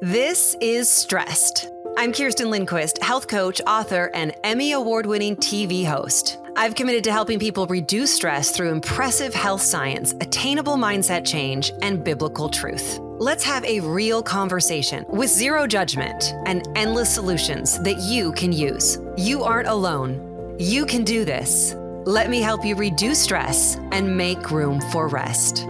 This is StRest. I'm Kerstin Lindquist, health coach, author, and Emmy award-winning TV host. I've committed to helping people reduce stress through impressive health science, attainable mindset change, and biblical truth. Let's have a real conversation with zero judgment and endless solutions that you can use. You aren't alone. You can do this. Let me help you reduce stress and make room for rest.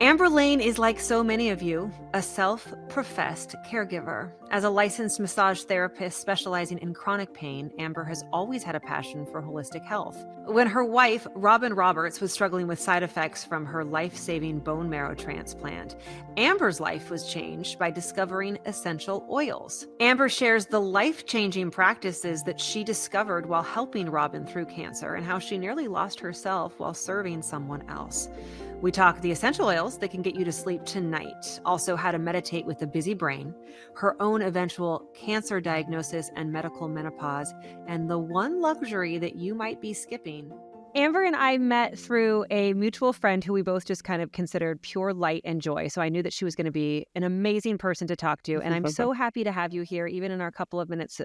Amber Laign is like so many of you, a self-professed caregiver. As a licensed massage therapist specializing in chronic pain, Amber has always had a passion for holistic health. When her wife, Robin Roberts, was struggling with side effects from her life-saving bone marrow transplant, Amber's life was changed by discovering essential oils. Amber shares the life-changing practices that she discovered while helping Robin through cancer and how she nearly lost herself while serving someone else. We talk the essential oils that can get you to sleep tonight, also how to meditate with a busy brain, her own eventual cancer diagnosis and medical menopause, and the one luxury that you might be skipping. Amber and I met through a mutual friend who we both just kind of considered pure light and joy. So I knew that she was going to be an amazing person to talk to. And I'm so happy to have you here. Even in our couple of minutes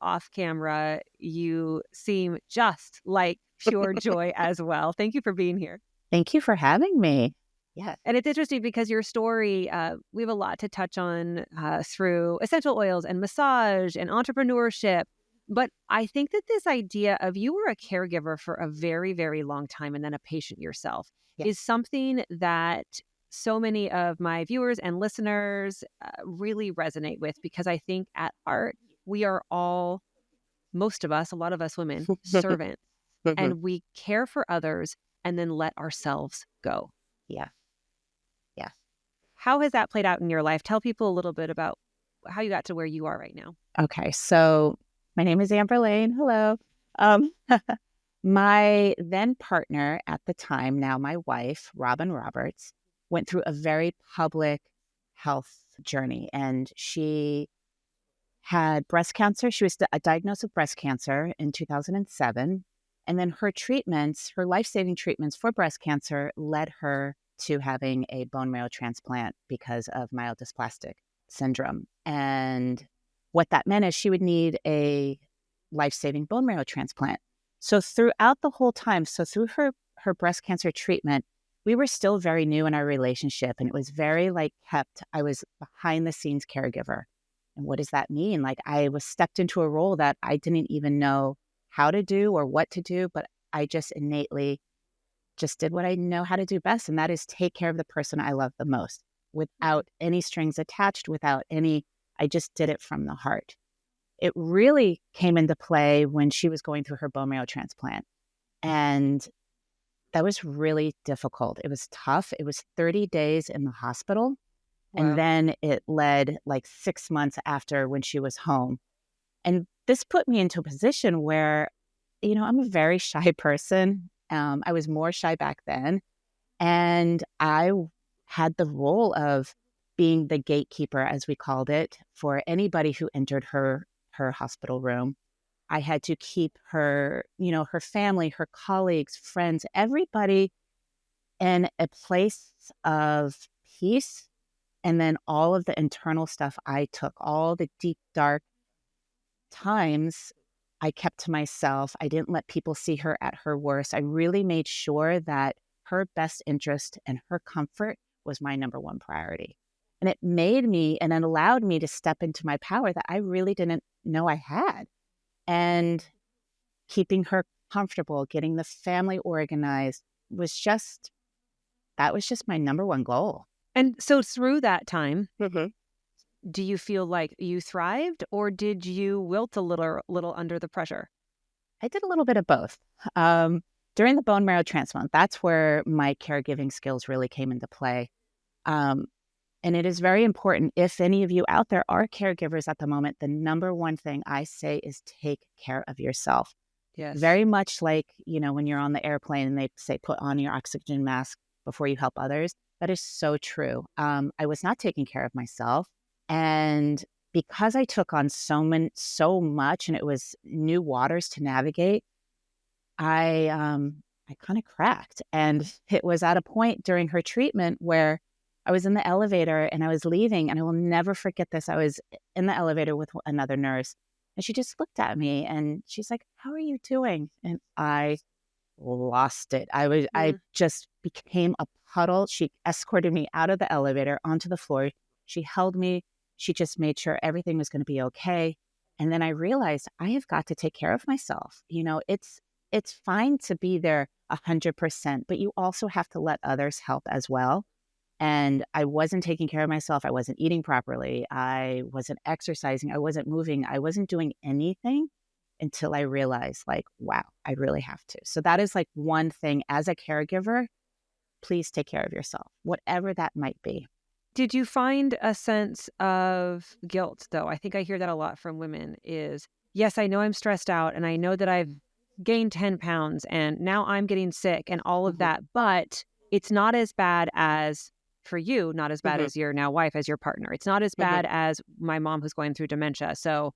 off camera, you seem just like pure joy as well. Thank you for being here. Thank you for having me. Yeah. And it's interesting because your story, we have a lot to touch on through essential oils and massage and entrepreneurship. But I think that this idea of you were a caregiver for a very, very long time and then a patient yourself is something that so many of my viewers and listeners really resonate with, because I think at heart, we are all, most of us, a lot of us women, servants, and we care for others and then let ourselves go. Yeah. How has that played out in your life? Tell people a little bit about how you got to where you are right now. Okay. So my name is Amber Laign. Hello. My then partner at the time, now my wife, Robin Roberts, went through a very public health journey, and she had breast cancer. She was diagnosed with breast cancer in 2007. And then her treatments, her life-saving treatments for breast cancer, led her to having a bone marrow transplant because of myelodysplastic syndrome. And what that meant is she would need a life-saving bone marrow transplant. So throughout the whole time, through her breast cancer treatment, we were still very new in our relationship. And it was very I was behind the scenes caregiver. And what does that mean? I was stepped into a role that I didn't even know how to do or what to do, but I just innately just did what I know how to do best. And that is take care of the person I love the most without any strings attached, I just did it from the heart. It really came into play when she was going through her bone marrow transplant. And that was really difficult. It was tough. It was 30 days in the hospital. Wow. And then it led 6 months after when she was home. And this put me into a position where, I'm a very shy person. I was more shy back then. And I had the role of being the gatekeeper, as we called it, for anybody who entered her hospital room. I had to keep her, her family, her colleagues, friends, everybody in a place of peace. And then all of the internal stuff I took, all the deep, dark times I kept to myself. I didn't let people see her at her worst. I really made sure that her best interest and her comfort was my number one priority. And it made me, and it allowed me to step into my power that I really didn't know I had. And keeping her comfortable, getting the family organized that was just my number one goal. And so through that time, do you feel like you thrived, or did you wilt a little under the pressure? I did a little bit of both. During the bone marrow transplant, that's where my caregiving skills really came into play. And it is very important, if any of you out there are caregivers at the moment, the number one thing I say is take care of yourself. Yes. Very much like, when you're on the airplane and they say, put on your oxygen mask before you help others. That is so true. I was not taking care of myself. And because I took on so much and it was new waters to navigate, I kind of cracked. And it was at a point during her treatment where I was in the elevator and I was leaving, and I will never forget this. I was in the elevator with another nurse, and she just looked at me and she's like, "How are you doing?" And I lost it. I just became a puddle. She escorted me out of the elevator onto the floor. She held me. She just made sure everything was going to be okay. And then I realized I have got to take care of myself. It's fine to be there 100%, but you also have to let others help as well. And I wasn't taking care of myself. I wasn't eating properly. I wasn't exercising. I wasn't moving. I wasn't doing anything until I realized, like, wow, I really have to. So that is like one thing as a caregiver, please take care of yourself, whatever that might be. Did you find a sense of guilt, though? I think I hear that a lot from women is, yes, I know I'm stressed out and I know that I've gained 10 pounds and now I'm getting sick and all of that, but it's not as bad as, for you, not as bad as your now wife, as your partner. It's not as bad as my mom who's going through dementia. So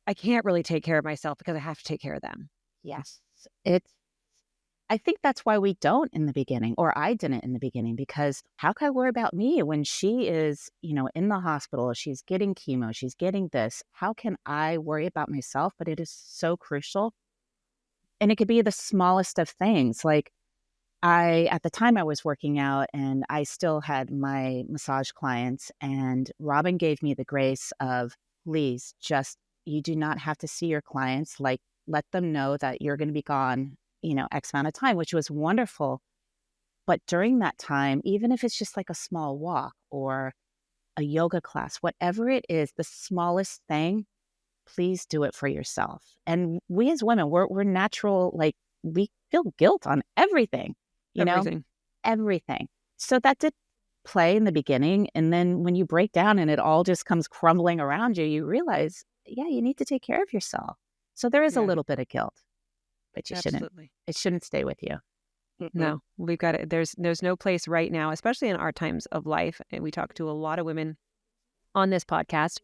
I can't really take care of myself because I have to take care of them. Yes. I think that's why we don't in the beginning, or I didn't in the beginning, because how can I worry about me when she is, in the hospital, she's getting chemo, she's getting this. How can I worry about myself? But it is so crucial. And it could be the smallest of things. Like at the time I was working out and I still had my massage clients, and Robin gave me the grace of, please, you do not have to see your clients. Like, let them know that you're going to be gone, X amount of time, which was wonderful. But during that time, even if it's just like a small walk or a yoga class, whatever it is, the smallest thing, please do it for yourself. And we as women, we're natural, like we feel guilt on everything, everything. So that did play in the beginning. And then when you break down and it all just comes crumbling around you, you realize, yeah, you need to take care of yourself. So there is a little bit of guilt, but it shouldn't stay with you. No, we've got it. There's no place right now, especially in our times of life. And we talk to a lot of women on this podcast,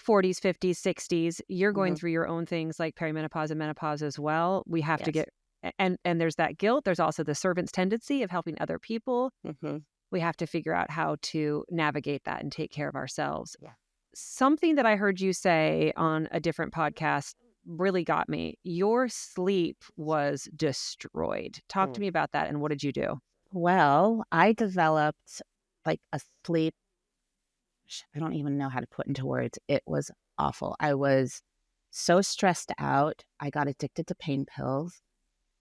40s, 50s, 60s. You're going through your own things like perimenopause and menopause as well. We have to get, and there's that guilt. There's also the servant's tendency of helping other people. We have to figure out how to navigate that and take care of ourselves. Yeah. Something that I heard you say on a different podcast really got me. Your sleep was destroyed. Talk to me about that. And what did you do? Well, I developed like a sleep. I don't even know how to put into words. It was awful. I was so stressed out. I got addicted to pain pills.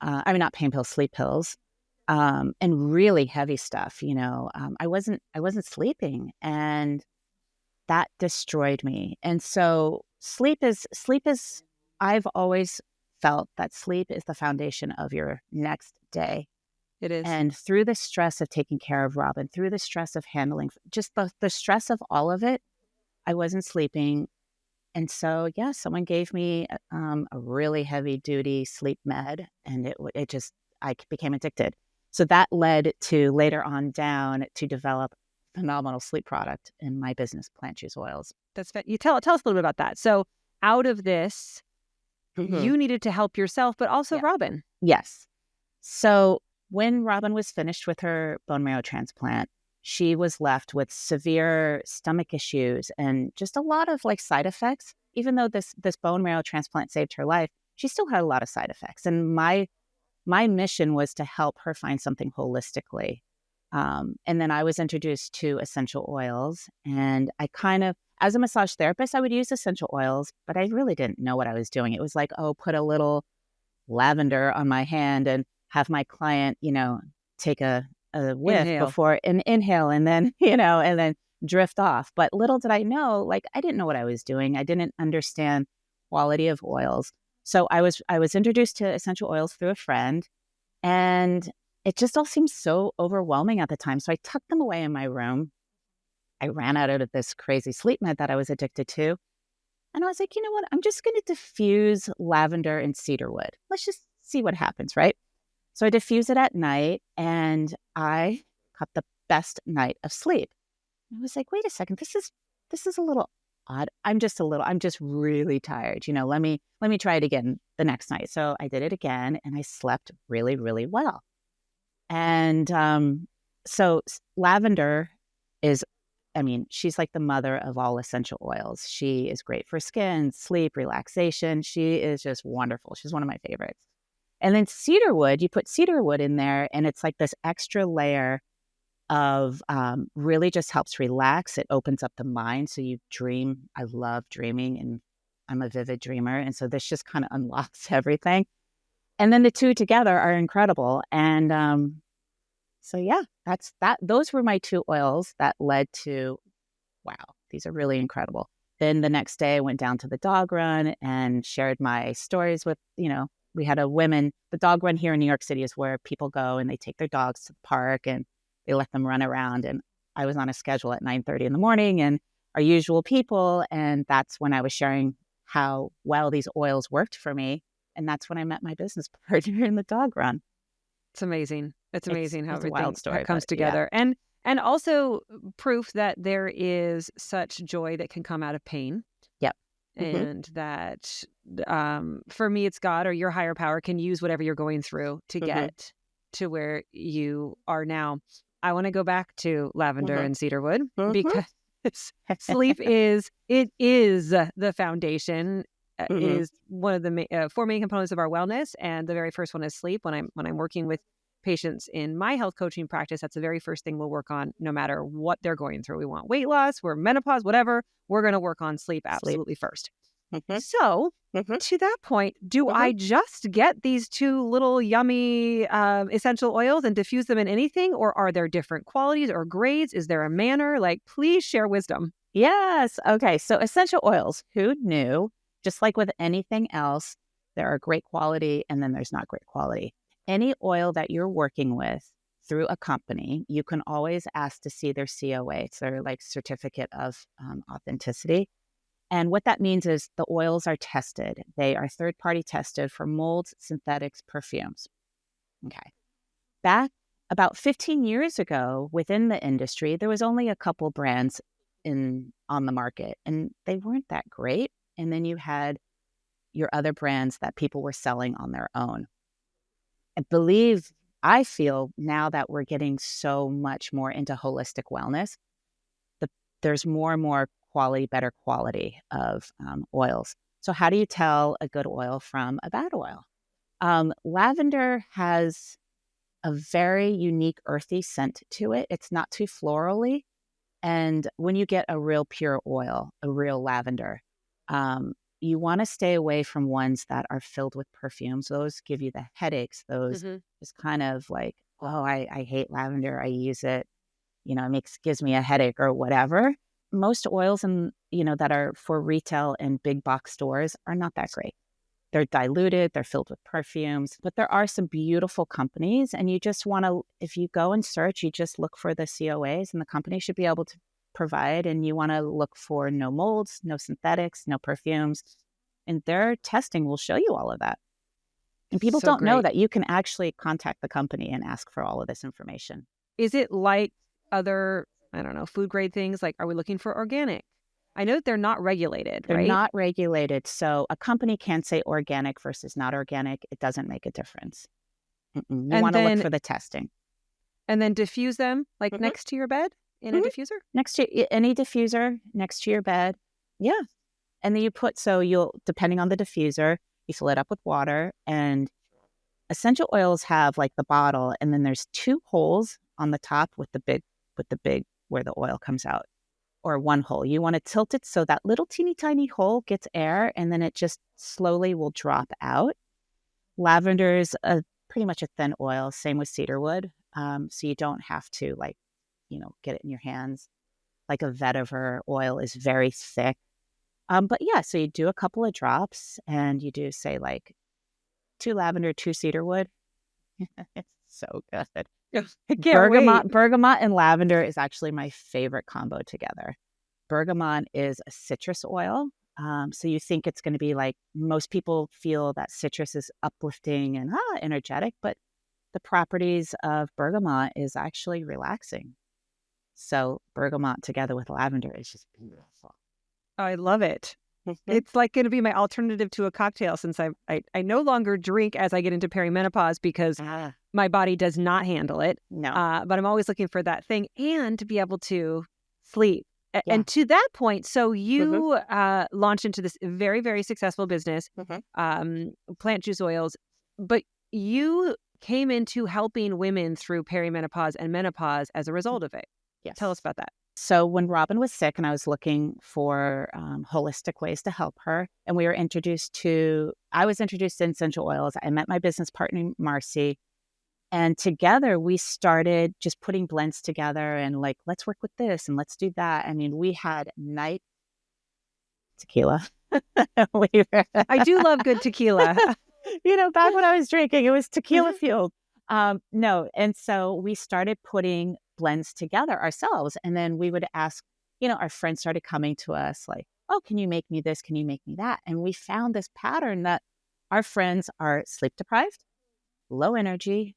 Not pain pills, sleep pills, and really heavy stuff. I wasn't sleeping, and that destroyed me. And so sleep is. I've always felt that sleep is the foundation of your next day. It is. And through the stress of taking care of Robin, through the stress of handling, just the stress of all of it, I wasn't sleeping. And so, someone gave me a really heavy duty sleep med, and I became addicted. So that led to later on down to develop a phenomenal sleep product in my business, Plant Juice Oils. You tell us a little bit about that. So out of this, you needed to help yourself, but also Robin. Yes. So when Robin was finished with her bone marrow transplant, she was left with severe stomach issues and just a lot of like side effects. Even though this bone marrow transplant saved her life, she still had a lot of side effects. And my mission was to help her find something holistically. And then I was introduced to essential oils, and I kind of, as a massage therapist, I would use essential oils, but I really didn't know what I was doing. It was like, put a little lavender on my hand and have my client, take a whiff before and inhale and then, and then drift off. But little did I know, like, I didn't know what I was doing. I didn't understand quality of oils. So I was introduced to essential oils through a friend, and it just all seemed so overwhelming at the time. So I tucked them away in my room. I ran out of this crazy sleep med that I was addicted to. And I was like, you know what? I'm just going to diffuse lavender and cedarwood. Let's just see what happens, right? So I diffuse it at night, and I got the best night of sleep. I was like, wait a second, this is a little odd. I'm just really tired. Let me try it again the next night. So I did it again, and I slept really, really well. And so lavender is, I mean, she's like the mother of all essential oils. She is great for skin, sleep, relaxation. She is just wonderful. She's one of my favorites. And then cedarwood, you put cedarwood in there, and it's like this extra layer of really just helps relax. It opens up the mind. So you dream. I love dreaming, and I'm a vivid dreamer. And so this just kind of unlocks everything. And then the two together are incredible. And so yeah, that's that. Those were my two oils that led to, wow, these are really incredible. Then the next day I went down to the dog run and shared my stories with, we had the dog run here in New York City is where people go and they take their dogs to the park and they let them run around. And I was on a schedule at 9:30 in the morning and our usual people. And that's when I was sharing how well these oils worked for me. And that's when I met my business partner in the dog run. It's amazing. It's amazing how it's a everything wild story, comes together. Yeah. And also proof that there is such joy that can come out of pain. Yep. And that for me, it's God or your higher power can use whatever you're going through to get to where you are now. I want to go back to lavender and cedarwood because sleep is the foundation. Is one of the four main components of our wellness, and the very first one is sleep. When I'm working with patients in my health coaching practice, that's the very first thing we'll work on, no matter what they're going through. We want weight loss, we're menopause, whatever. We're going to work on sleep absolutely first. So to that point, do I just get these two little yummy essential oils and diffuse them in anything, or are there different qualities or grades? Is there a manner? Like, please share wisdom. Yes. Okay. So essential oils, who knew? Just like with anything else, there are great quality and then there's not great quality. Any oil that you're working with through a company, you can always ask to see their COA. It's their like certificate of authenticity. And what that means is the oils are tested. They are third-party tested for molds, synthetics, perfumes. Okay. Back about 15 years ago within the industry, there was only a couple brands on the market and they weren't that great. And then you had your other brands that people were selling on their own. I feel now that we're getting so much more into holistic wellness, there's more and more better quality of oils. So how do you tell a good oil from a bad oil? Lavender has a very unique earthy scent to it. It's not too florally. And when you get a real pure oil, a real lavender, you want to stay away from ones that are filled with perfumes. Those give you the headaches. Those is kind of like, oh, I hate lavender. I use it. It gives me a headache or whatever. Most oils that are for retail and big box stores are not that great. They're diluted. They're filled with perfumes. But there are some beautiful companies, and you just want to, if you go and search, you just look for the COAs, and the company should be able to provide, and you want to look for no molds, no synthetics, no perfumes, and their testing will show you all of that. And people don't know that you can actually contact the company and ask for all of this information. Is it like other, I don't know, food grade things? Like, are we looking for organic? I know that they're not regulated, They're right? not regulated. So a company can say organic versus not organic. It doesn't make a difference. You want to look for the testing. And then diffuse them next to your bed in a diffuser? Next to any diffuser, next to your bed. Yeah. And then depending on the diffuser, you fill it up with water. And essential oils have like the bottle, and then there's two holes on the top with the big where the oil comes out, or one hole. You want to tilt it so that little teeny tiny hole gets air, and then it just slowly will drop out. Lavender is pretty much a thin oil, same with cedarwood. So you don't have to get it in your hands. Like a vetiver oil is very thick. But yeah, so you do a couple of drops and you do say like 2 lavender, 2 cedarwood. It's so good. Bergamot and lavender is actually my favorite combo together. Bergamot is a citrus oil. So you think it's going to be like, most people feel that citrus is uplifting and energetic, but the properties of bergamot is actually relaxing. So bergamot together with lavender is just beautiful. I love it. It's like going to be my alternative to a cocktail, since I no longer drink as I get into perimenopause because my body does not handle it. No. But I'm always looking for that thing, and to be able to sleep. Yeah. And to that point, so you launched into this very, very successful business, plant juice oils, but you came into helping women through perimenopause and menopause as a result of it. Yes. Tell us about that. So when Robin was sick and I was looking for holistic ways to help her, and I was introduced to essential oils. I met my business partner, Marcy, and together we started just putting blends together and like, let's work with this and let's do that. I mean, we had night tequila. I do love good tequila. Back when I was drinking, it was tequila fueled. No. And so we started putting blends together ourselves. And then we would ask, our friends started coming to us like, oh, can you make me this? Can you make me that? And we found this pattern that our friends are sleep deprived, low energy,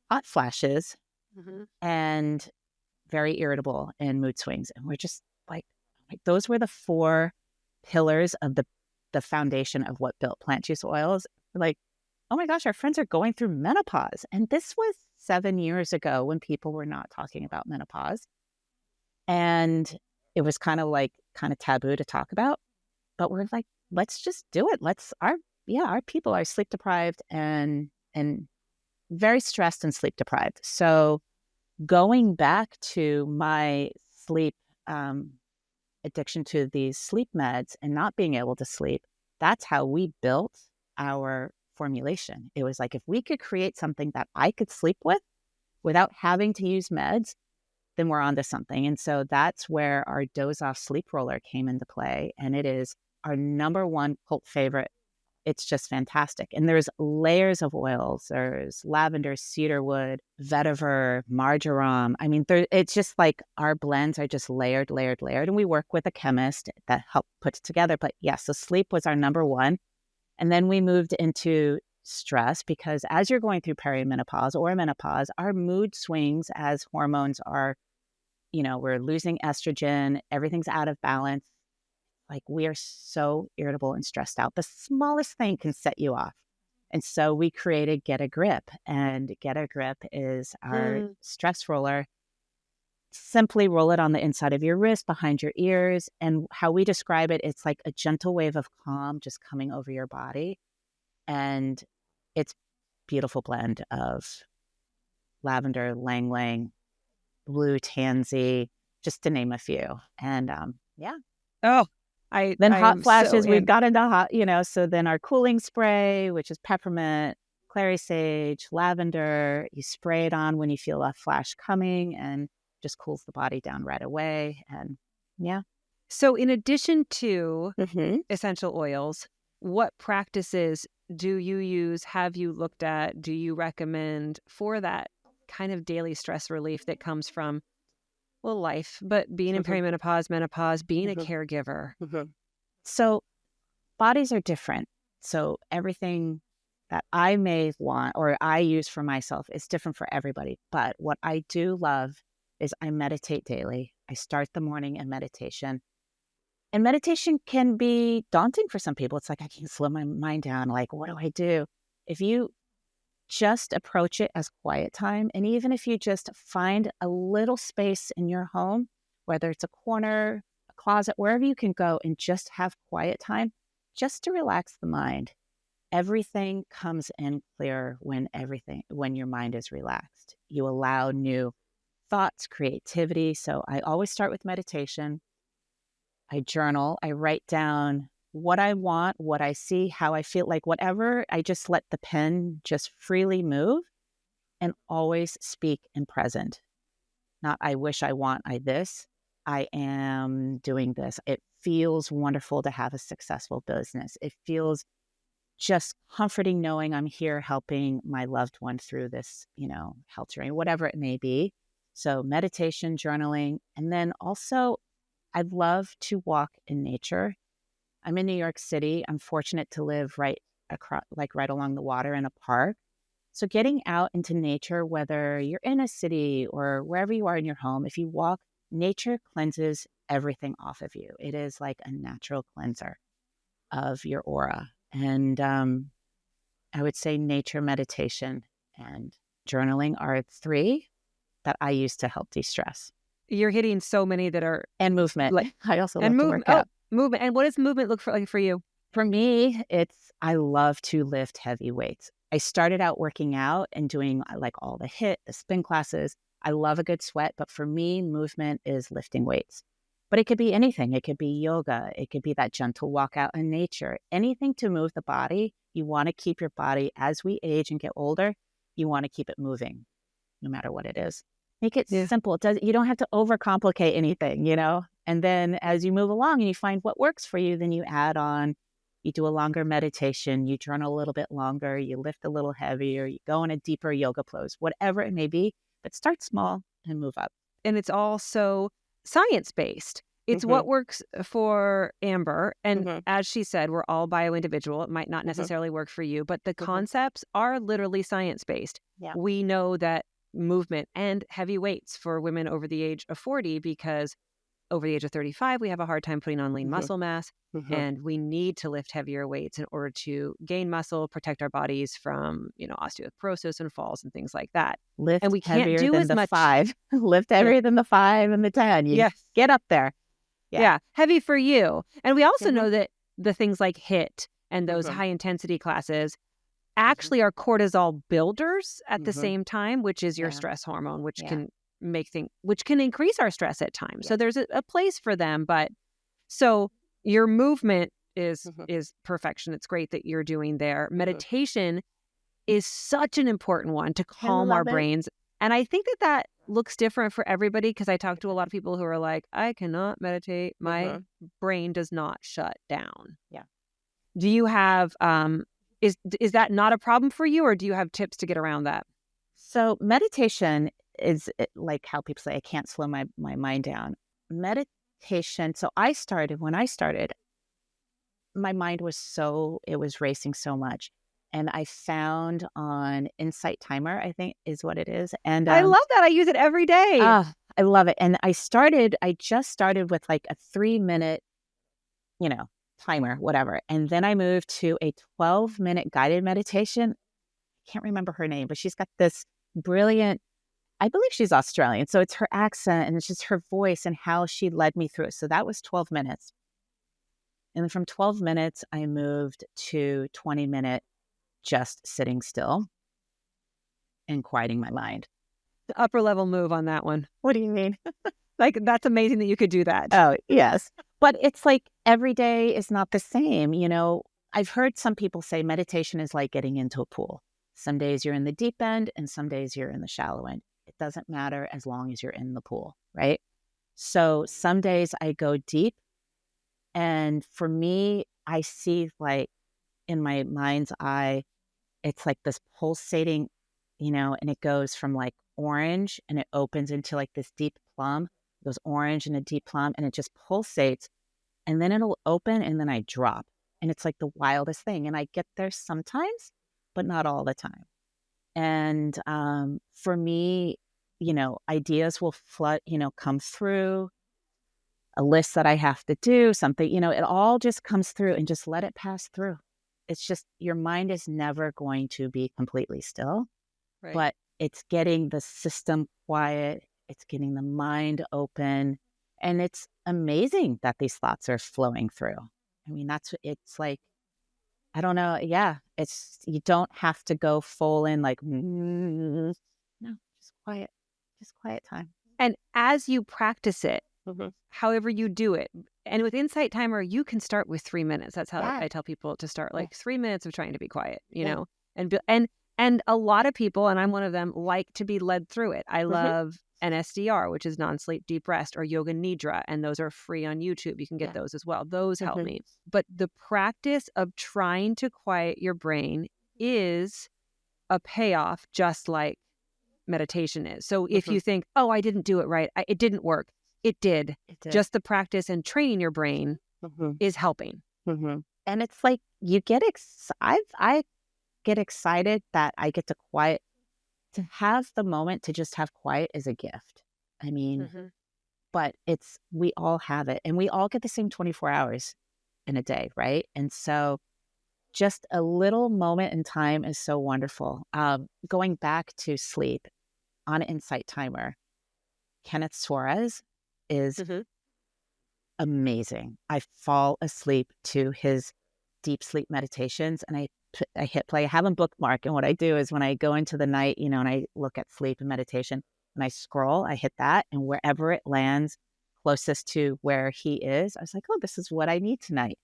hot flashes, and very irritable and mood swings. And we're just like those were the 4 pillars of the foundation of what built plant juice oils. Like, oh my gosh, our friends are going through menopause. And this was 7 years ago when people were not talking about menopause. And it was kind of taboo to talk about. But we're like, let's just do it. Our people are sleep deprived and very stressed and sleep deprived. So going back to my sleep addiction to these sleep meds and not being able to sleep, that's how we built our formulation. It was like, if we could create something that I could sleep with without having to use meds, then we're onto something. And so that's where our Doze Off Sleep Roller came into play. And it is our number 1 cult favorite. It's just fantastic. And there's layers of oils. There's lavender, cedarwood, vetiver, marjoram. I mean, it's just like our blends are just layered. And we work with a chemist that helped put it together. But yes, so sleep was our number 1. And then we moved into stress because as you're going through perimenopause or menopause, our mood swings as hormones are, we're losing estrogen, everything's out of balance. Like, we are so irritable and stressed out. The smallest thing can set you off. And so we created Get a Grip. And Get a Grip is our stress roller. Simply roll it on the inside of your wrist, behind your ears. And how we describe it, it's like a gentle wave of calm just coming over your body. And it's a beautiful blend of lavender, ylang ylang, blue tansy, just to name a few. And Oh, hot flashes, we've got into hot, so then our cooling spray, which is peppermint, clary sage, lavender, you spray it on when you feel a flash coming and just cools the body down right away. And so in addition to essential oils, what practices do you use, have you looked at, do you recommend for that kind of daily stress relief that comes from life, but being in perimenopause, menopause, being a caregiver? So bodies are different. So everything that I may want or I use for myself is different for everybody. But what I do love is I meditate daily. I start the morning in meditation. And meditation can be daunting for some people. It's like, I can't slow my mind down. Like, what do I do? If you just approach it as quiet time, and even if you just find a little space in your home, whether it's a corner, a closet, wherever you can go and just have quiet time, just to relax the mind. Everything comes in clear when your mind is relaxed. You allow new thoughts, creativity. So I always start with meditation. I journal. I write down what I want, what I see, how I feel, like whatever. I just let the pen just freely move and always speak in present. Not I wish, I want, I this. I am doing this. It feels wonderful to have a successful business. It feels just comforting knowing I'm here helping my loved one through this, health journey, whatever it may be. So meditation, journaling, and then also I'd love to walk in nature. I'm in New York City. I'm fortunate to live right along the water in a park. So getting out into nature, whether you're in a city or wherever you are in your home, if you walk, nature cleanses everything off of you. It is like a natural cleanser of your aura. And I would say nature, meditation, and journaling are 3 that I use to help de-stress. You're hitting so many that are And movement. like, I also and love to work out. movement. And what does movement look for you? For me, I love to lift heavy weights. I started out working out and doing like all the spin classes. I love a good sweat, but for me, movement is lifting weights. But it could be anything. It could be yoga. It could be that gentle walk out in nature. Anything to move the body. You want to keep your body, as we age and get older, you want to keep it moving, no matter what it is. Make it simple. You don't have to overcomplicate anything, And then as you move along and you find what works for you, then you add on. You do a longer meditation, you journal a little bit longer, you lift a little heavier, you go in a deeper yoga pose, whatever it may be, but start small and move up. And it's also science-based. It's what works for Amber. And as she said, we're all bio-individual. It might not necessarily work for you, but the concepts are literally science-based. Yeah. We know that movement and heavy weights for women over the age of 40, because over the age of 35, we have a hard time putting on lean muscle mass, and we need to lift heavier weights in order to gain muscle, protect our bodies from, osteoporosis and falls and things like that. Lift and we can't heavier do than as the much. 5. Lift heavier than the 5 and the 10. Yes. Get up there. Yeah. Heavy for you. And we also know that the things like HIIT and those high intensity classes actually are cortisol builders at the same time, which is your stress hormone, which can increase our stress at times. So there's a place for them. But so your movement is perfection. It's great that you're doing there. Meditation is such an important one to calm our brains. And I think that looks different for everybody, because I talk to a lot of people who are like, I cannot meditate. My brain does not shut down. Yeah. Do you have, is that not a problem for you, or do you have tips to get around that? So meditation is like how people say, I can't slow my mind down. Meditation. So when I started, my mind was racing so much. And I found on Insight Timer, I think is what it is. And I love that. I use it every day. I love it. And I just started with like a 3-minute, timer, whatever. And then I moved to a 12-minute guided meditation. I can't remember her name, but she's got this brilliant, I believe she's Australian. So it's her accent and it's just her voice and how she led me through it. So that was 12 minutes. And then from 12 minutes, I moved to 20-minute just sitting still and quieting my mind. The upper level move on that one. What do you mean? Like, that's amazing that you could do that. Oh, yes. But it's like every day is not the same. I've heard some people say meditation is like getting into a pool. Some days you're in the deep end and some days you're in the shallow end. It doesn't matter as long as you're in the pool, right? So some days I go deep. And for me, I see like in my mind's eye, it's like this pulsating, and it goes from like orange and it opens into like this deep plum. It goes orange and a deep plum and it just pulsates. And then it'll open and then I drop. And it's like the wildest thing. And I get there sometimes, but not all the time. And for me, ideas will flood, come through. A list that I have to do, something, it all just comes through, and just let it pass through. It's just, your mind is never going to be completely still, right. But it's getting the system quiet. It's getting the mind open. And it's amazing that these thoughts are flowing through. I mean, it's like, I don't know. Yeah. You don't have to go full in like, no, just quiet time. And as you practice it, however you do it, and with Insight Timer, you can start with 3 minutes. That's how I tell people to start, like 3 minutes of trying to be quiet, know, and a lot of people, and I'm one of them, like to be led through it. I love NSDR, which is non-sleep deep rest, or yoga nidra, and those are free on YouTube. You can get those as well. Those help me. But the practice of trying to quiet your brain is a payoff, just like meditation is. So if you think, oh, I didn't do it right, it didn't work. It did. Just the practice and training your brain is helping. And it's like you get I get excited that I get to have the moment to just have quiet is a gift. I mean, but we all have it, and we all get the same 24 hours in a day, right? And so just a little moment in time is so wonderful. Going back to sleep on Insight Timer, Kenneth Suarez is Mm-hmm. amazing. I fall asleep to his deep sleep meditations, and I hit play. I have them bookmarked, and what I do is when I go into the night, and I look at sleep and meditation, and I scroll, I hit that, and wherever it lands closest to where he is, I was like, oh, this is what I need tonight.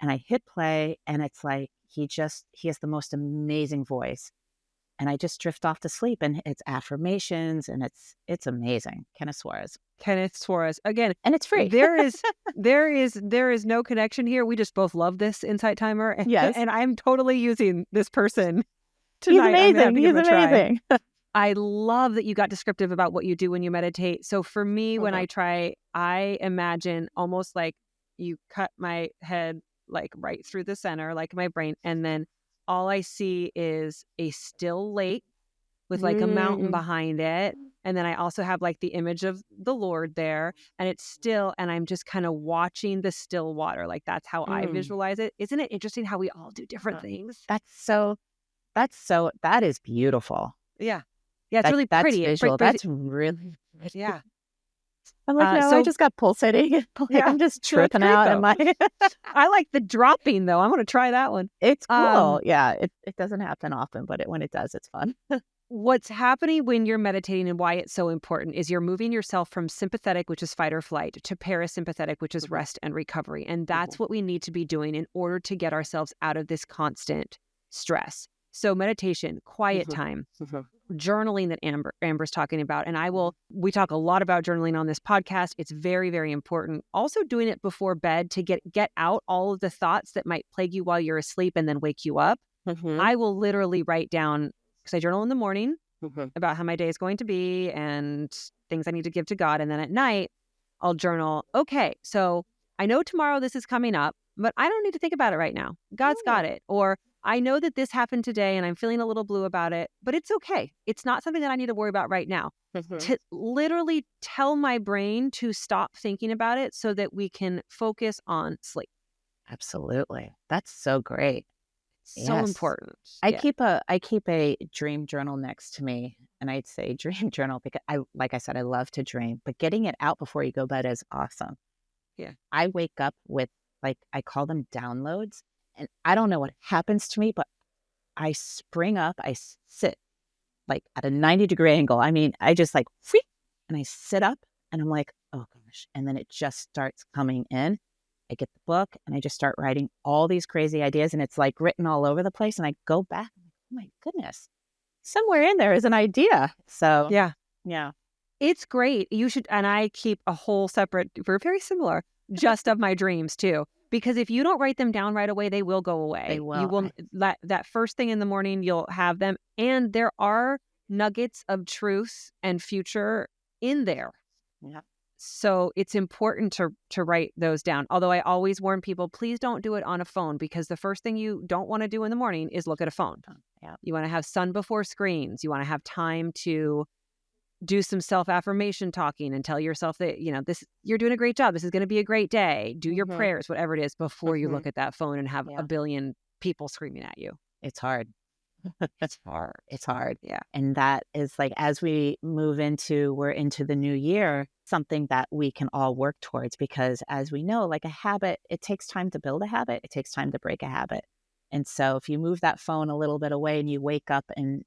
And I hit play, and it's like he has the most amazing voice. And I just drift off to sleep, and it's affirmations, and it's amazing. Kenneth Suarez. Kenneth Suarez. Again, And it's free. there is no connection here. We just both love this Insight Timer. And, Yes. and I'm totally using this person He's tonight. I'm gonna have amazing. to He's give him a try. amazing. I love that you got descriptive about what you do when you meditate. So for me, when I try, I imagine almost like you cut my head like right through the center, like my brain, and then all I see is a still lake with like a mountain behind it. And then I also have like the image of the Lord there, and it's still, and I'm just kind of watching the still water. Like that's how I visualize it. Isn't it interesting how we all do different things? That is beautiful. Yeah. Yeah, it's really pretty. That's visual. That's really pretty. Yeah. I'm like, no, I just got pulsating. Like, Yeah, I'm just tripping out. And I like the dropping though. I want to try that one. It's cool. Yeah, it doesn't happen often, but when it does, it's fun. What's happening when you're meditating and why it's so important is you're moving yourself from sympathetic, which is fight or flight, to parasympathetic, which is rest and recovery. And that's what we need to be doing in order to get ourselves out of this constant stress. So meditation, quiet time, journaling that Amber's talking about. And we talk a lot about journaling on this podcast. It's very, very important. Also doing it before bed to get out all of the thoughts that might plague you while you're asleep and then wake you up. I will literally write down, because I journal in the morning about how my day is going to be and things I need to give to God. And then at night, I'll journal, okay, so I know tomorrow this is coming up, but I don't need to think about it right now. God's got it. Or I know that this happened today and I'm feeling a little blue about it, but it's okay. It's not something that I need to worry about right now. To literally tell my brain to stop thinking about it so that we can focus on sleep. Absolutely. That's so great. So important. I keep a dream journal next to me, and I'd say dream journal because like I said, I love to dream, but getting it out before you go to bed is awesome. Yeah. I wake up with, like, I call them downloads, and I don't know what happens to me, but I spring up, I sit like at a 90-degree angle. I mean, I just like, and I sit up and I'm like, oh gosh. And then it just starts coming in. I get the book and I just start writing all these crazy ideas, and it's like written all over the place. And I go back, I'm like, oh my goodness, somewhere in there is an idea. So yeah, it's great. You should, and I keep a whole separate, we're very similar, just of my dreams too. Because if you don't write them down right away, they will go away. They will. You will, that first thing in the morning, you'll have them. And there are nuggets of truth and future in there. Yeah. So it's important to write those down. Although I always warn people, please don't do it on a phone, because the first thing you don't want to do in the morning is look at a phone. Yeah. You want to have sun before screens. You want to have time to do some self-affirmation talking and tell yourself that, you're doing a great job. This is going to be a great day. Do your prayers, whatever it is, before you look at that phone and have a billion people screaming at you. It's hard. It's hard. Yeah. And that is like, as we're into the new year, something that we can all work towards, because as we know, like a habit, it takes time to build a habit. It takes time to break a habit. And so if you move that phone a little bit away and you wake up and,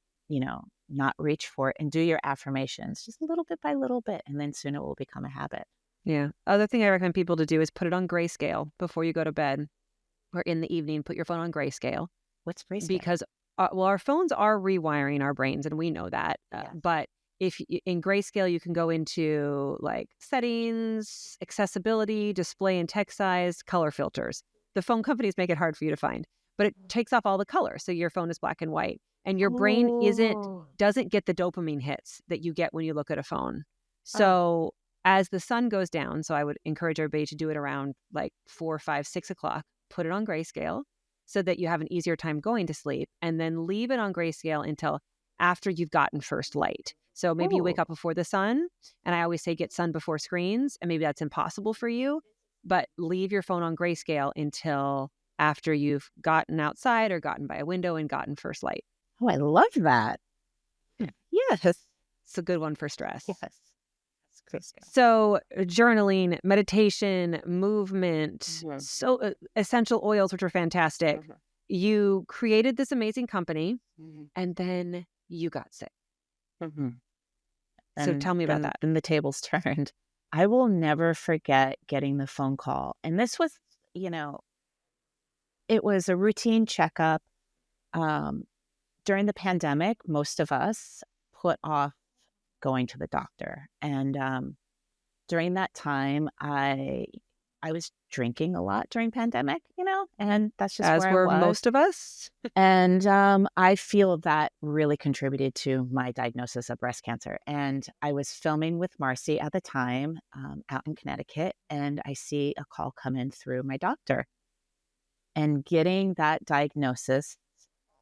not reach for it and do your affirmations just a little bit by little bit, and then soon it will become a habit. Yeah. Other thing I recommend people to do is put it on grayscale before you go to bed, or in the evening, put your phone on grayscale. What's grayscale? Because our phones are rewiring our brains, and we know that. But if in grayscale, you can go into like settings, accessibility, display and text size, color filters. The phone companies make it hard for you to find, but it takes off all the colors. So your phone is black and white, and your brain doesn't get the dopamine hits that you get when you look at a phone. So as the sun goes down, so I would encourage everybody to do it around like 4, 5, 6 o'clock, put it on grayscale so that you have an easier time going to sleep, and then leave it on grayscale until after you've gotten first light. So maybe you wake up before the sun, and I always say get sun before screens, and maybe that's impossible for you, but leave your phone on grayscale until after you've gotten outside or gotten by a window and gotten first light. Oh, I love that. Yes. It's a good one for stress. Yes. That's So journaling, meditation, movement, Mhm. so essential oils, which are fantastic. Mhm. You created this amazing company Mhm. and then you got sick. Mhm. So And tell me about then, that. then the tables turned. I will never forget getting the phone call. And this was, you know, it was a routine checkup. Um, During the pandemic, most of us put off going to the doctor. And during that time, I was drinking a lot during pandemic, and that's just As where I were was. most of us. And I feel that really contributed to my diagnosis of breast cancer. And I was filming with Marcy at the time out in Connecticut, and I see a call come in through my doctor. And getting that diagnosis,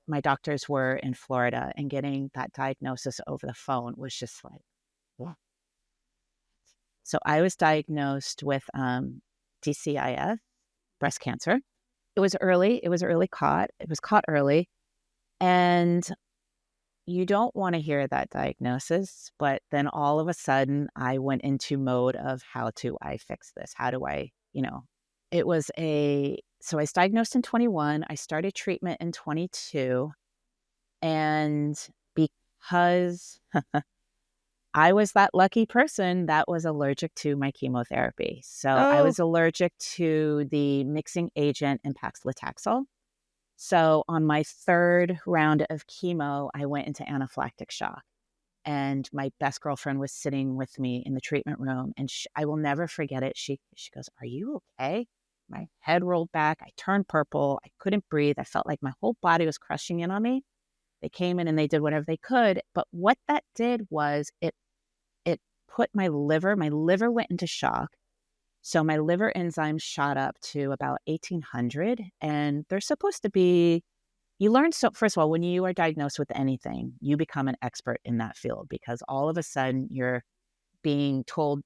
my doctors were in Florida, and getting that diagnosis over the phone was just like, wow. So I was diagnosed with DCIS, breast cancer. It was early. It was early caught. It was caught early. And you don't want to hear that diagnosis, but then all of a sudden I went into mode of how do I fix this? How do I, it was so I was diagnosed in 21. I started treatment in 22. And because I was that lucky person that was allergic to my chemotherapy. So I Oh, was allergic to the mixing agent and paclitaxel. So on my third round of chemo, I went into anaphylactic shock. And my best girlfriend was sitting with me in the treatment room. And I will never forget it. She goes, "Are you okay?" My head rolled back. I turned purple. I couldn't breathe. I felt like my whole body was crushing in on me. They came in and they did whatever they could. But what that did was it put my liver went into shock. So my liver enzymes shot up to about 1800. And they're supposed to be, you learn, so first of all, when you are diagnosed with anything, you become an expert in that field because all of a sudden you're being told,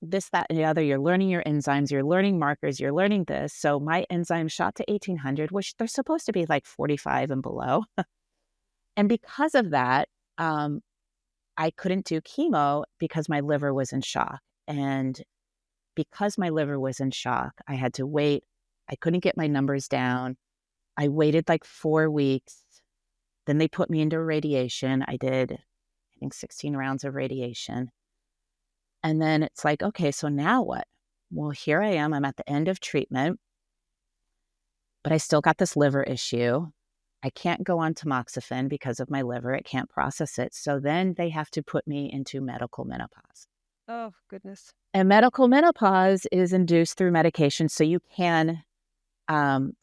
this, that, and the other. You're learning your enzymes, you're learning markers, you're learning this. So my enzymes shot to 1800, which they're supposed to be like 45 and below. And because of that, I couldn't do chemo because my liver was in shock. And because my liver was in shock, I had to wait. I couldn't get my numbers down. I waited like 4 weeks. Then they put me into radiation. I did, I think, 16 rounds of radiation. And then it's like, okay, so now what? Well, here I am. I'm at the end of treatment, but I still got this liver issue. I can't go on tamoxifen because of my liver. It can't process it. So then they have to put me into medical menopause. oh, goodness. And medical menopause is induced through medication. So you can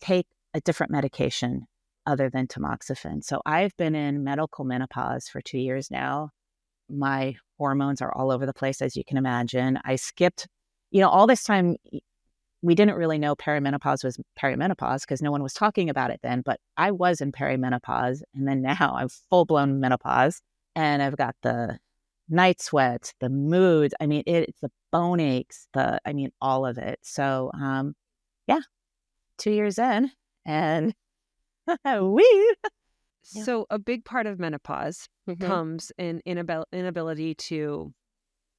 take a different medication other than tamoxifen. So I've been in medical menopause for 2 years now. My hormones are all over the place, as you can imagine. I skipped, all this time, we didn't really know perimenopause was perimenopause because no one was talking about it then, but I was in perimenopause. And then now I'm full-blown menopause and I've got the night sweats, the moods. I mean, it's the bone aches, all of it. So, yeah, 2 years in and wee. Yeah. So a big part of menopause Mhm. comes in inability to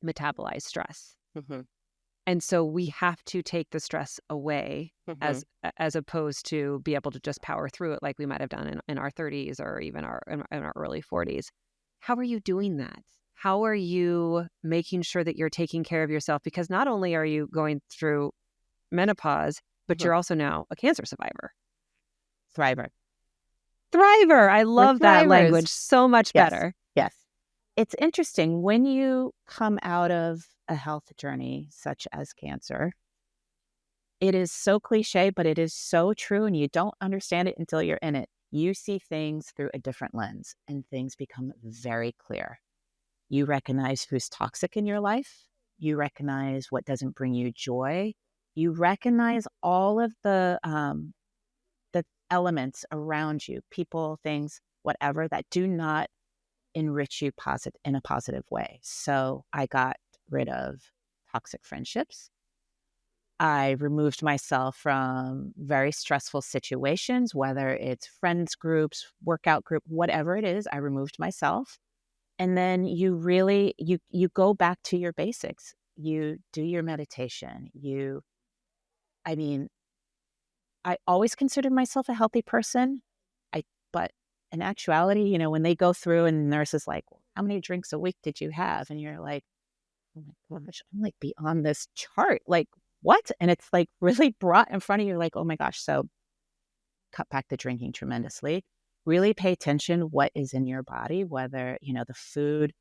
metabolize stress. Mhm. And so we have to take the stress away Mhm. as opposed to be able to just power through it like we might have done in our 30s or even in our early 40s. How are you doing that? How are you making sure that you're taking care of yourself? Because not only are you going through menopause, but Mhm. you're also now a cancer survivor. Thriver. Thriver. I We're love that language thrivers. so much Yes. better. Yes. It's interesting when you come out of a health journey such as cancer. It is so cliche, but it is so true, and you don't understand it until you're in it. You see things through a different lens, and things become very clear. You recognize who's toxic in your life. You recognize what doesn't bring you joy. You recognize all of the elements around you, people, things, whatever, that do not enrich you in a positive way. So I got rid of toxic friendships. I removed myself from very stressful situations, whether it's friends groups, workout group, whatever it is, I removed myself. And then you really, you go back to your basics. You do your meditation. I mean, I always considered myself a healthy person. But in actuality, when they go through and the nurse is like, "Well, how many drinks a week did you have?" And you're like, "Oh my gosh, I'm like beyond this chart. Like what?" And it's like really brought in front of you, like, oh my gosh. So cut back the drinking tremendously. Really pay attention what is in your body, whether, the food,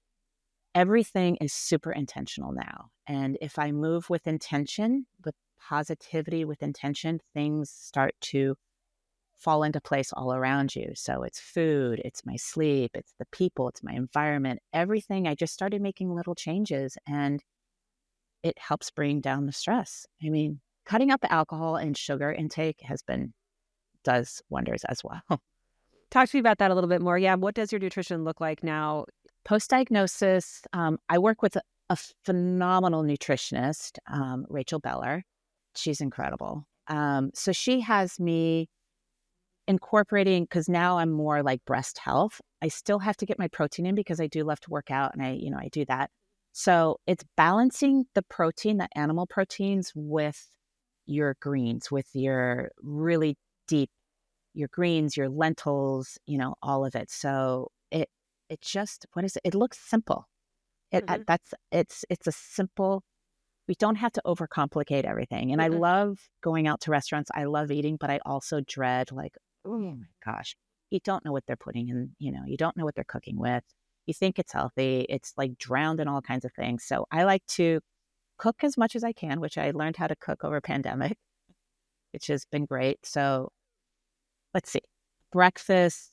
everything is super intentional now. And if I move with intention, with positivity, with intention, things start to fall into place all around you. So it's food, it's my sleep, it's the people, it's my environment, everything. I just started making little changes and it helps bring down the stress. I mean, cutting out the alcohol and sugar intake does wonders as well. Talk to me about that a little bit more. Yeah. What does your nutrition look like now? Post-diagnosis, I work with a phenomenal nutritionist, Rachel Beller. She's incredible. So she has me incorporating, because now I'm more like breast health. I still have to get my protein in because I do love to work out and I do that. So it's balancing the protein, the animal proteins with your greens, with your really deep, your greens, your lentils, all of it. So it just, what is it? It looks simple. It's a simple, we don't have to overcomplicate everything. And I love going out to restaurants. I love eating, but I also dread like, oh my gosh, you don't know what they're putting in, you don't know what they're cooking with. You think it's healthy. It's like drowned in all kinds of things. So I like to cook as much as I can, which I learned how to cook over pandemic, which has been great. So let's see, breakfast.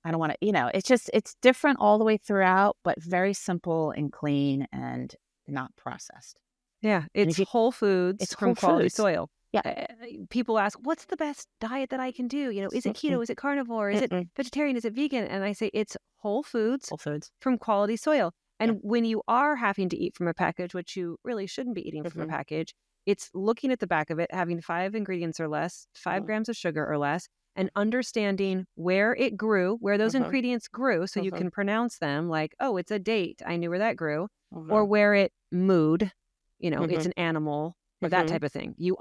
I don't want to, it's different all the way throughout, but very simple and clean and not processed. Yeah. It's whole foods. It's from whole quality foods. soil. Yeah. People ask, what's the best diet that I can do? Is it keto? Is it carnivore? Is it vegetarian? Is it vegan? And I say it's whole foods from quality soil. And when you are having to eat from a package, which you really shouldn't be eating from a package, it's looking at the back of it, having 5 ingredients or less, 5 grams of sugar or less, and understanding where it grew, where those ingredients grew, so you can pronounce them like, oh, it's a date. I knew where that grew. Or where it mooed, it's an animal or that type of thing. You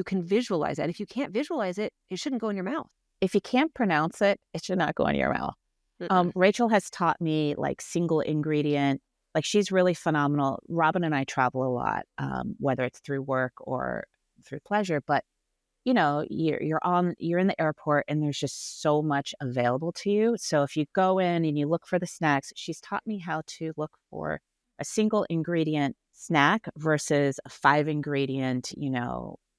can visualize that. If you can't visualize it, it shouldn't go in your mouth. If you can't pronounce it, it should not go in your mouth. Rachel has taught me like single ingredient, like she's really phenomenal. Robin and I travel a lot, whether it's through work or through pleasure, but you're in the airport and there's just so much available to you. So if you go in and you look for the snacks, she's taught me how to look for a single ingredient snack versus a 5 ingredient,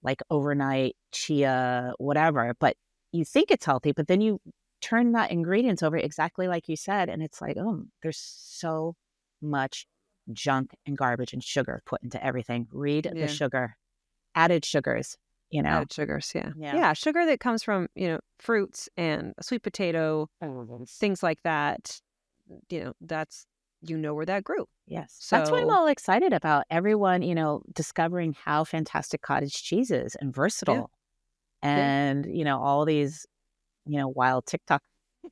like overnight chia, whatever. But you think it's healthy, but then you turn that ingredients over exactly like you said. And it's like, oh, there's so much junk and garbage and sugar put into everything. Read the sugar, added sugars. Added sugars, yeah. Sugar that comes from, fruits and sweet potato, things like that. That's, where that grew. Yes. So that's what I'm all excited about. Everyone, discovering how fantastic cottage cheese is and versatile. And, all these, wild TikTok.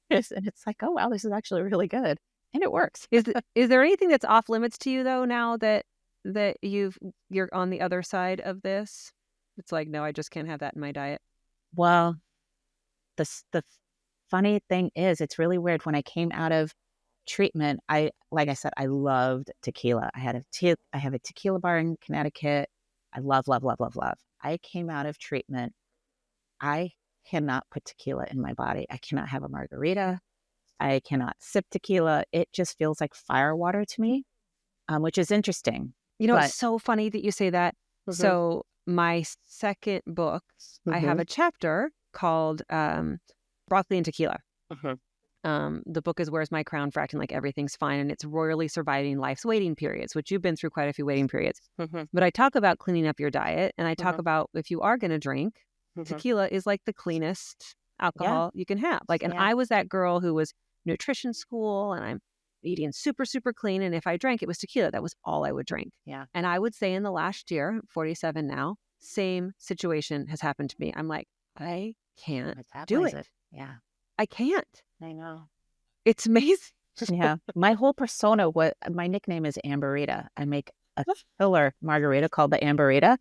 And it's like, oh, wow, this is actually really good. And it works. Is there anything that's off limits to you, though, now that you're on the other side of this? It's like, no, I just can't have that in my diet. Well, the funny thing is, it's really weird. When I came out of treatment, like I said, I loved tequila. I have a tequila bar in Connecticut. I love, love, love, love, love. I came out of treatment. I cannot put tequila in my body. I cannot have a margarita. I cannot sip tequila. It just feels like fire water to me, which is interesting. It's so funny that you say that. So my second book, I have a chapter called Broccoli and Tequila. The book is Where's My Crown for Acting Like Everything's Fine, and it's royally surviving life's waiting periods, which you've been through quite a few waiting periods. But I talk about cleaning up your diet, and I talk about if you are going to drink, tequila is like the cleanest alcohol you can have. And I was that girl who was nutrition school, and I'm eating super, super clean. And if I drank, it was tequila. That was all I would drink. Yeah. And I would say in the last year, 47 now, same situation has happened to me. I'm like, I can't do it. Yeah. I can't. I know. It's amazing. Yeah. My whole persona, my nickname is Amberita. I make a killer margarita called the Amberita.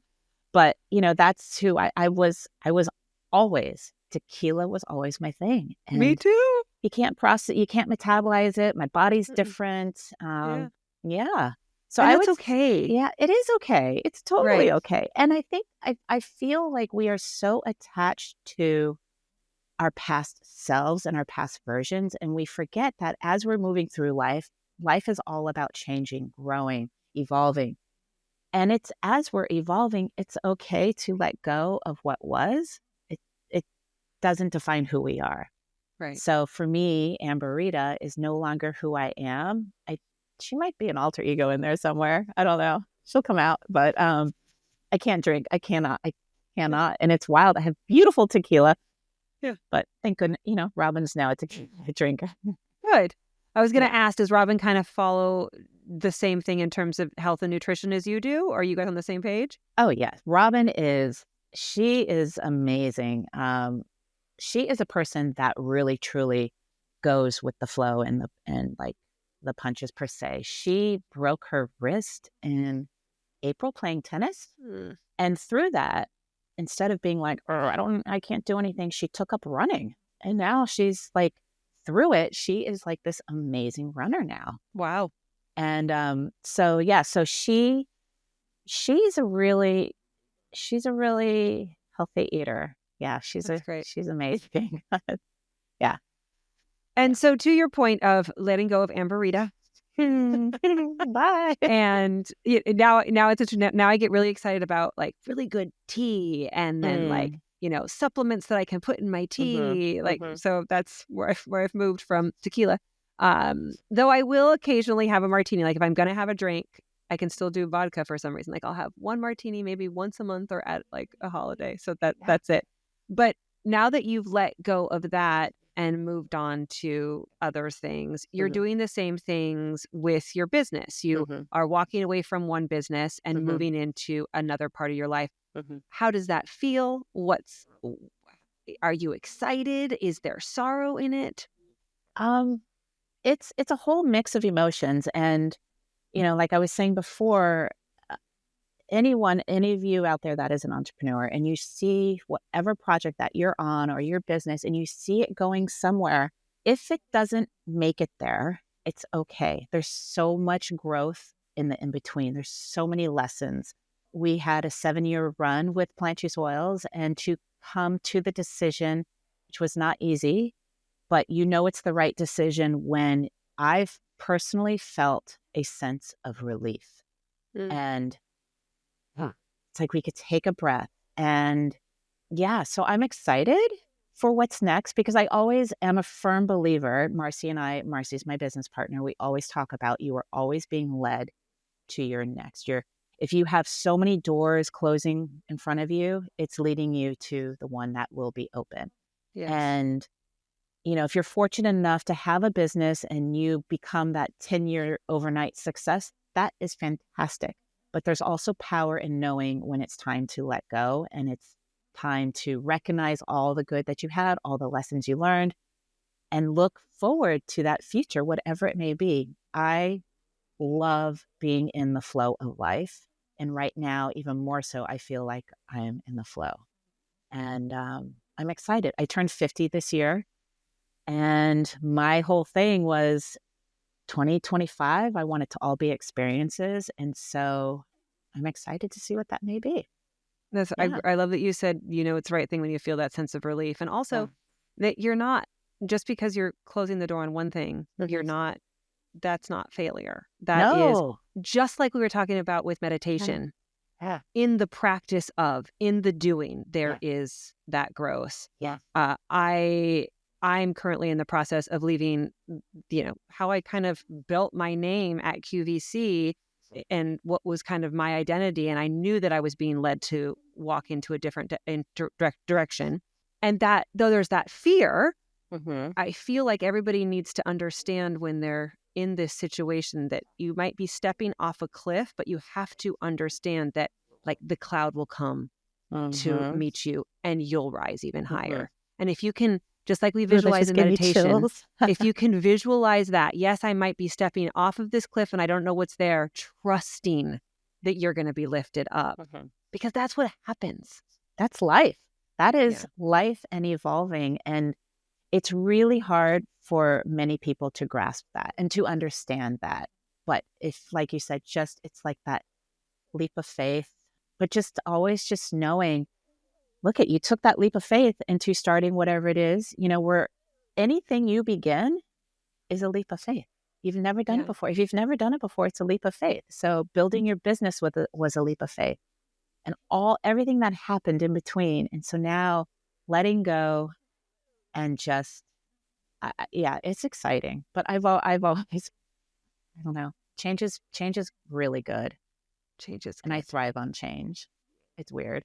But, that's who I was. I was always, tequila was always my thing. Me And too. you can't process, you can't metabolize it. My body's Mm-mm. different. Yeah. Yeah. So And I that's would, okay. yeah, it is okay. It's totally Right. okay. And I think I feel like we are so attached to our past selves and our past versions. And we forget that as we're moving through life, life is all about changing, growing, evolving. And it's as we're evolving, it's okay to let go of what was. It doesn't define who we are. Right. So for me, Amberita is no longer who I am. She might be an alter ego in there somewhere. I don't know. She'll come out, but I can't drink. I cannot. And it's wild. I have beautiful tequila. Yeah. But thank goodness, Robin's now a tequila drinker. Good. I was going to ask, does Robin kind of follow the same thing in terms of health and nutrition as you do? Are you guys on the same page? Oh, yes. She is amazing. She is a person that really, truly goes with the flow and like the punches per se. She broke her wrist in April playing tennis. And through that, instead of being like, oh, I can't do anything, she took up running. And now she's like, through it, she is like this amazing runner now. Wow. And so she's a really healthy eater. Yeah, That's great. she's amazing. Yeah. And so to your point of letting go of Amberita, Bye. and now it's interesting. Now I get really excited about like really good tea, and then like supplements that I can put in my tea. So that's where I've moved from tequila. Though I will occasionally have a martini. Like if I'm gonna have a drink, I can still do vodka for some reason. Like I'll have one martini maybe once a month or at like a holiday. So that's it. But now that you've let go of that and moved on to other things, you're doing the same things with your business. You are walking away from one business and moving into another part of your life. How does that feel? Are you excited? Is there sorrow in it? It's a whole mix of emotions. And, like I was saying before, any of you out there that is an entrepreneur and you see whatever project that you're on or your business and you see it going somewhere, if it doesn't make it there, it's okay. There's so much growth in the in-between. There's so many lessons. We had a 7-year run with plant juice oils, and to come to the decision, which was not easy, but it's the right decision when I've personally felt a sense of relief. And it's like we could take a breath. And so I'm excited for what's next, because I always am a firm believer. Marcy's my business partner. We always talk about you are always being led to your next. If you have so many doors closing in front of you, it's leading you to the one that will be open. Yes. And, if you're fortunate enough to have a business and you become that 10-year overnight success, that is fantastic. But there's also power in knowing when it's time to let go, and it's time to recognize all the good that you had, all the lessons you learned, and look forward to that future, whatever it may be. I love being in the flow of life. And right now, even more so, I feel like I am in the flow. And I'm excited. I turned 50 this year. And my whole thing was 2025, I want it to all be experiences. And so I'm excited to see what that may be. I love that you said, it's the right thing when you feel that sense of relief. And also that you're not, just because you're closing the door on one thing, that's not failure. That is just like we were talking about with meditation. In the practice in the doing, there is that growth. I'm currently in the process of leaving, how I kind of built my name at QVC and what was kind of my identity. And I knew that I was being led to walk into a different direction. And that, though there's that fear, I feel like everybody needs to understand when they're in this situation that you might be stepping off a cliff, but you have to understand that like the cloud will come to meet you and you'll rise even higher. And if you can Just like we Ooh, that visualize just in gave me meditation, chills. if you can visualize that, yes, I might be stepping off of this cliff and I don't know what's there, trusting that you're going to be lifted up, because that's what happens. That's life. That Yeah. is life and evolving. And it's really hard for many people to grasp that and to understand that. But if, like you said, it's like that leap of faith, but just always just knowing, look at, you took that leap of faith into starting whatever it is, where anything you begin is a leap of faith. You've never done it before. If you've never done it before, it's a leap of faith. So building your business was a leap of faith, and everything that happened in between. And so now letting go and just, it's exciting. But I've always, I don't know, change is really good. Change is good. And I thrive on change. It's weird.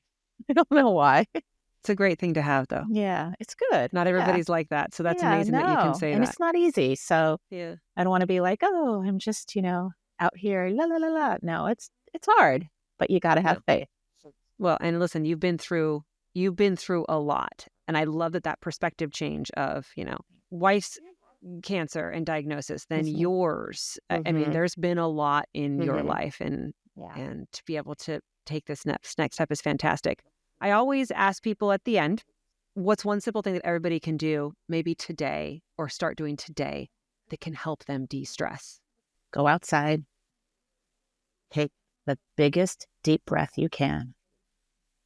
I don't know why. It's a great thing to have, though. Yeah, it's good. Not everybody's like that. So that's amazing that you can say and that. it's not easy. So Yeah. I don't want to be like, oh, I'm just, out here, la, la, la, la. No, it's hard, but you got to have faith. Well, and listen, you've been through a lot. And I love that perspective change of, wife's cancer and diagnosis, then yours. I mean, there's been a lot in your life, and to be able to take this next step is fantastic. I always ask people at the end, what's one simple thing that everybody can do maybe today or start doing today that can help them de-stress? Go outside, take the biggest deep breath you can,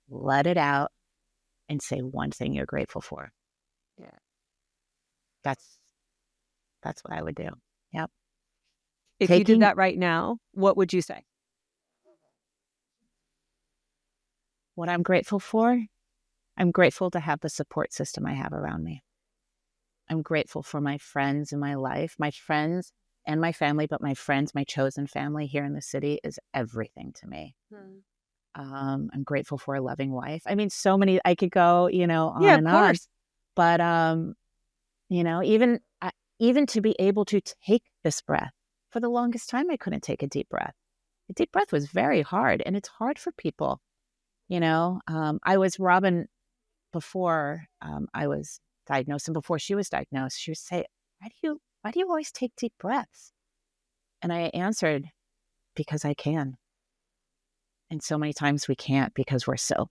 let it out, and say one thing you're grateful for. Yeah. That's what I would do. Yep. If you did that right now, what would you say? What I'm grateful for? I'm grateful to have the support system I have around me. I'm grateful for my friends in my life, my friends and my family, but my friends, my chosen family here in the city is everything to me. I'm grateful for a loving wife. I mean, so many, I could go, on and on. But, even to be able to take this breath, for the longest time, I couldn't take a deep breath. A deep breath was very hard, and it's hard for people. I was Robin before I was diagnosed, and before she was diagnosed, she would say, why do you always take deep breaths? And I answered, because I can. And so many times we can't because we're so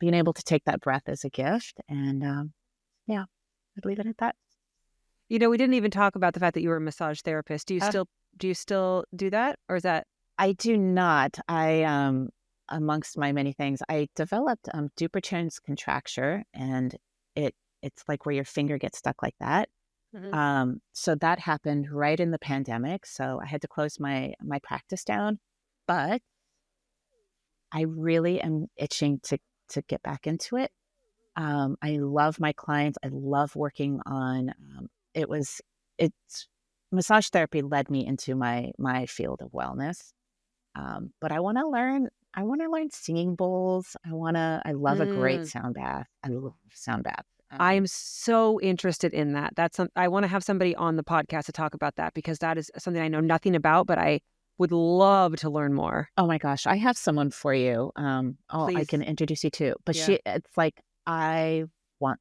being able to take that breath is a gift. And I'd leave it at that. We didn't even talk about the fact that you were a massage therapist. Do you still do that, or is that? I do not. I amongst my many things, I developed Dupuytren's contracture, and it's like where your finger gets stuck like that. So that happened right in the pandemic. So I had to close my practice down, but I really am itching to get back into it. I love my clients. I love working on, massage therapy led me into my field of wellness. But I want to learn singing bowls. I love a great sound bath. I love sound bath. I am so interested in that. I want to have somebody on the podcast to talk about that, because that is something I know nothing about, but I would love to learn more. Oh my gosh, I have someone for you. I can introduce you to. But it's like, I want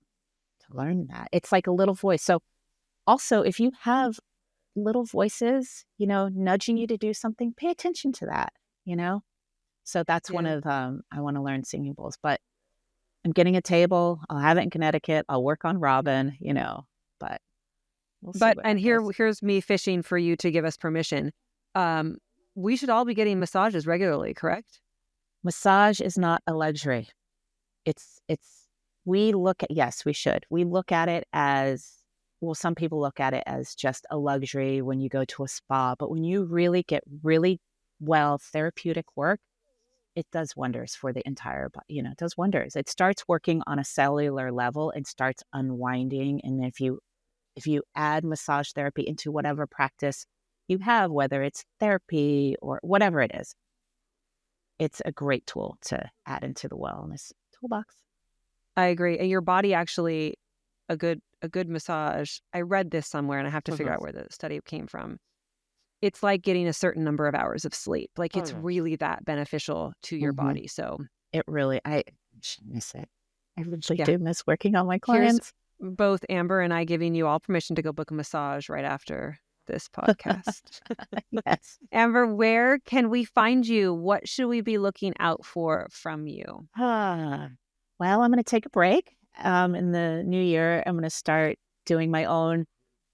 to learn that. It's like a little voice. So also, if you have little voices, nudging you to do something, pay attention to that, So that's one of I want to learn singing bowls, but I'm getting a table. I'll have it in Connecticut. I'll work on Robin, but we'll see. And here's me fishing for you to give us permission. We should all be getting massages regularly, correct? Massage is not a luxury. We should. We look at it as, well, some people look at it as just a luxury when you go to a spa, but when you really get really well therapeutic work, it does wonders for the entire body. It does wonders. It starts working on a cellular level and starts unwinding. And if you add massage therapy into whatever practice you have, whether it's therapy or whatever it is, it's a great tool to add into the wellness toolbox. I agree. And your body actually, a good massage, I read this somewhere and I have to figure out where the study came from. It's like getting a certain number of hours of sleep. Like it's really that beneficial to your body. So it really, I miss it. I really Yeah. do miss working on my Here's clients. both Amber and I giving you all permission to go book a massage right after this podcast. Yes. Amber, where can we find you? What should we be looking out for from you? Well, I'm going to take a break. In the new year, I'm going to start doing my own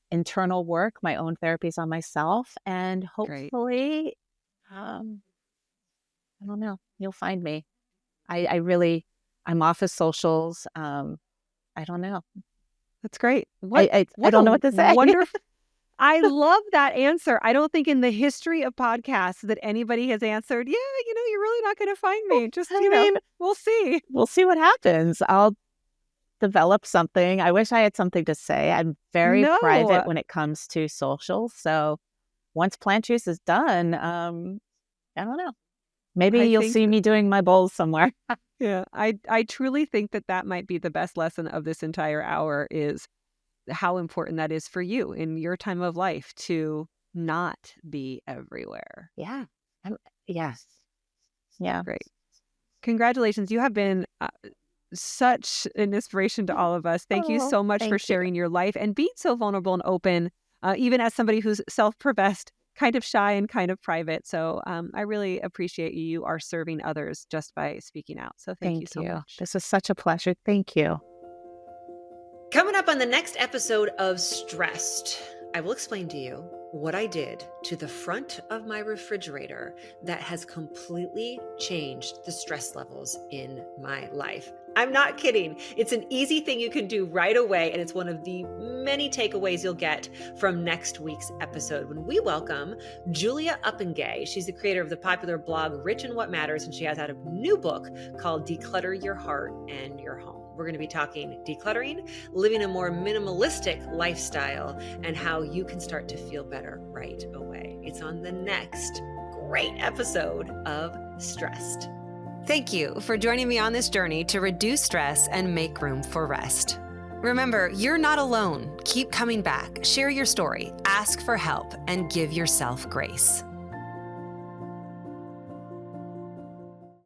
internal work, my own therapies on myself, and Great. hopefully, I don't know, you'll find me. I'm off of socials. I don't know. That's great. I don't know what to say. Wonderful. I love that answer. I don't think in the history of podcasts that anybody has answered, yeah, you're really not going to find me. Just, we'll see. We'll see what happens. I'll develop something. I wish I had something to say. I'm very private when it comes to socials. So once plant juice is done, I don't know. Maybe you'll see me doing my bowls somewhere. Yeah, I truly think that might be the best lesson of this entire hour is how important that is for you in your time of life to not be everywhere. Yeah. Yes. Yeah. Great. Congratulations. You have been such an inspiration to all of us. Thank you so much for sharing your life and being so vulnerable and open, even as somebody who's self-professed, kind of shy and kind of private. So I really appreciate you. You are serving others just by speaking out. So thank you so much. This was such a pleasure. Thank you. Coming up on the next episode of StRest, I will explain to you what I did to the front of my refrigerator that has completely changed the stress levels in my life. I'm not kidding. It's an easy thing you can do right away, and it's one of the many takeaways you'll get from next week's episode when we welcome Julia Uppengay. She's the creator of the popular blog Rich in What Matters, and she has out a new book called Declutter Your Heart and Your Home. We're going to be talking decluttering, living a more minimalistic lifestyle, and how you can start to feel better right away. It's on the next great episode of StRest. Thank you for joining me on this journey to reduce stress and make room for rest. Remember, you're not alone. Keep coming back, share your story, ask for help, and give yourself grace.